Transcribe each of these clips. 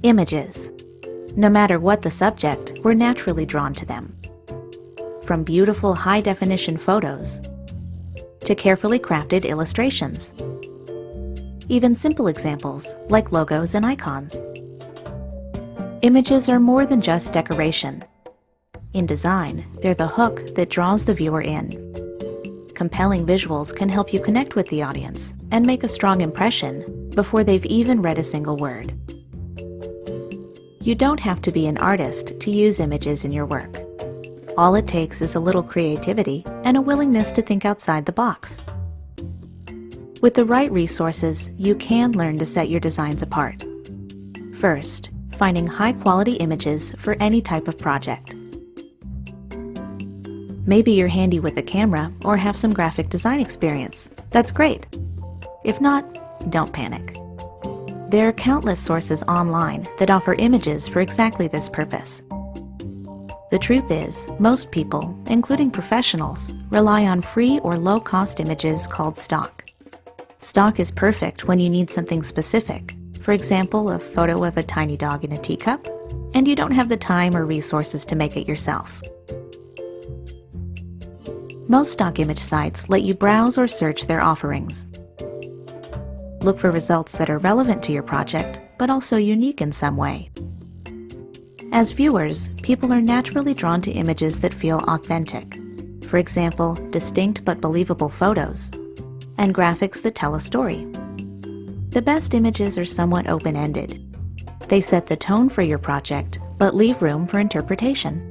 Images. No matter what the subject, we're naturally drawn to them. From beautiful high-definition photos to carefully crafted illustrations. Even simple examples like logos and icons. Images are more than just decoration. In design, they're the hook that draws the viewer in. Compelling visuals can help you connect with the audience and make a strong impression before they've even read a single word. You don't have to be an artist to use images in your work. All it takes is a little creativity and a willingness to think outside the box. With the right resources, you can learn to set your designs apart. First, finding high-quality images for any type of project. Maybe you're handy with a camera or have some graphic design experience. That's great. If not, don't panic. There are countless sources online that offer images for exactly this purpose. The truth is, most people, including professionals, rely on free or low-cost images called stock. Stock is perfect when you need something specific, for example, a photo of a tiny dog in a teacup, and you don't have the time or resources to make it yourself. Most stock image sites let you browse or search their offerings. Look for results that are relevant to your project, but also unique in some way. As viewers, people are naturally drawn to images that feel authentic. For example, distinct but believable photos, and graphics that tell a story. The best images are somewhat open-ended. They set the tone for your project, but leave room for interpretation.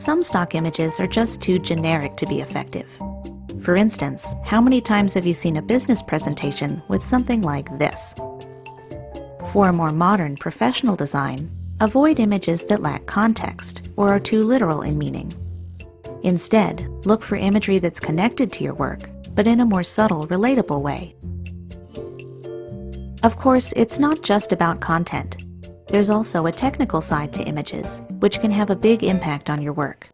Some stock images are just too generic to be effective. For instance, how many times have you seen a business presentation with something like this? For a more modern, professional design, avoid images that lack context or are too literal in meaning. Instead, look for imagery that's connected to your work, but in a more subtle, relatable way. Of course, it's not just about content. There's also a technical side to images, which can have a big impact on your work.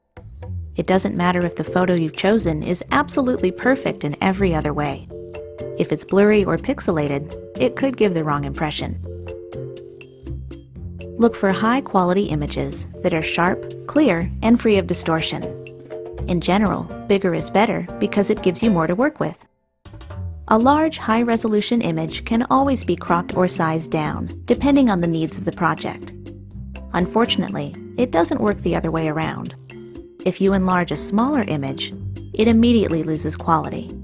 It doesn't matter if the photo you've chosen is absolutely perfect in every other way. If it's blurry or pixelated, it could give the wrong impression. Look for high-quality images that are sharp, clear, and free of distortion. In general, bigger is better because it gives you more to work with. A large, high-resolution image can always be cropped or sized down, depending on the needs of the project. Unfortunately, it doesn't work the other way around. If you enlarge a smaller image, it immediately loses quality.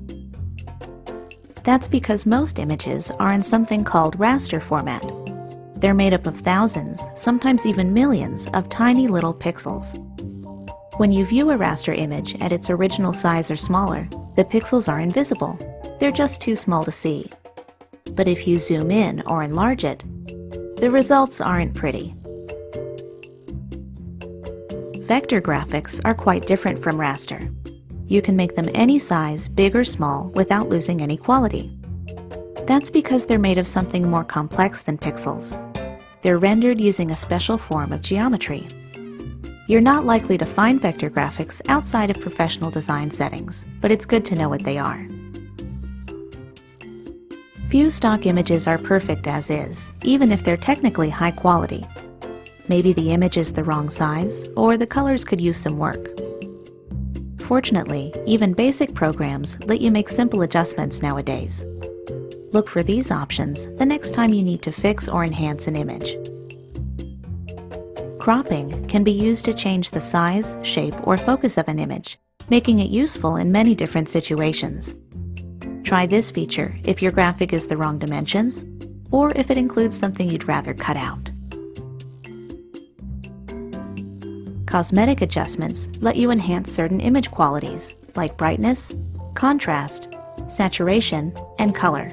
That's because most images are in something called raster format. They're made up of thousands, sometimes even millions, of tiny little pixels. When you view a raster image at its original size or smaller, the pixels are invisible. They're just too small to see. But if you zoom in or enlarge it, the results aren't pretty. Vector graphics are quite different from raster. You can make them any size, big or small, without losing any quality. That's because they're made of something more complex than pixels. They're rendered using a special form of geometry. You're not likely to find vector graphics outside of professional design settings, but it's good to know what they are. Few stock images are perfect as is, even if they're technically high quality. Maybe the image is the wrong size, or the colors could use some work. Fortunately, even basic programs let you make simple adjustments nowadays. Look for these options the next time you need to fix or enhance an image. Cropping can be used to change the size, shape, or focus of an image, making it useful in many different situations. Try this feature if your graphic is the wrong dimensions, or if it includes something you'd rather cut out. Cosmetic adjustments let you enhance certain image qualities, like brightness, contrast, saturation, and color.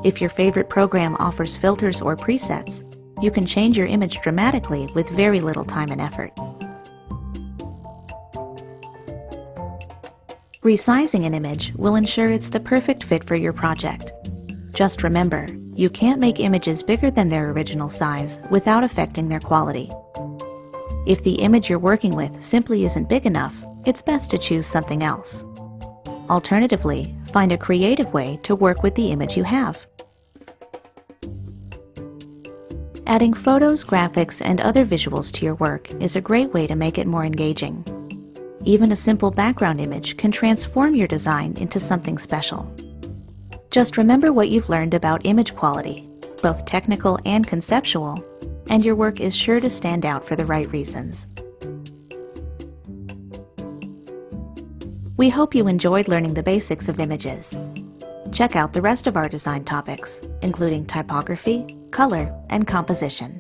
If your favorite program offers filters or presets, you can change your image dramatically with very little time and effort. Resizing an image will ensure it's the perfect fit for your project. Just remember, you can't make images bigger than their original size without affecting their quality. If the image you're working with simply isn't big enough, it's best to choose something else. Alternatively, find a creative way to work with the image you have. Adding photos, graphics, and other visuals to your work is a great way to make it more engaging. Even a simple background image can transform your design into something special. Just remember what you've learned about image quality, both technical and conceptual, and your work is sure to stand out for the right reasons. We hope you enjoyed learning the basics of images. Check out the rest of our design topics, including typography, color, and composition.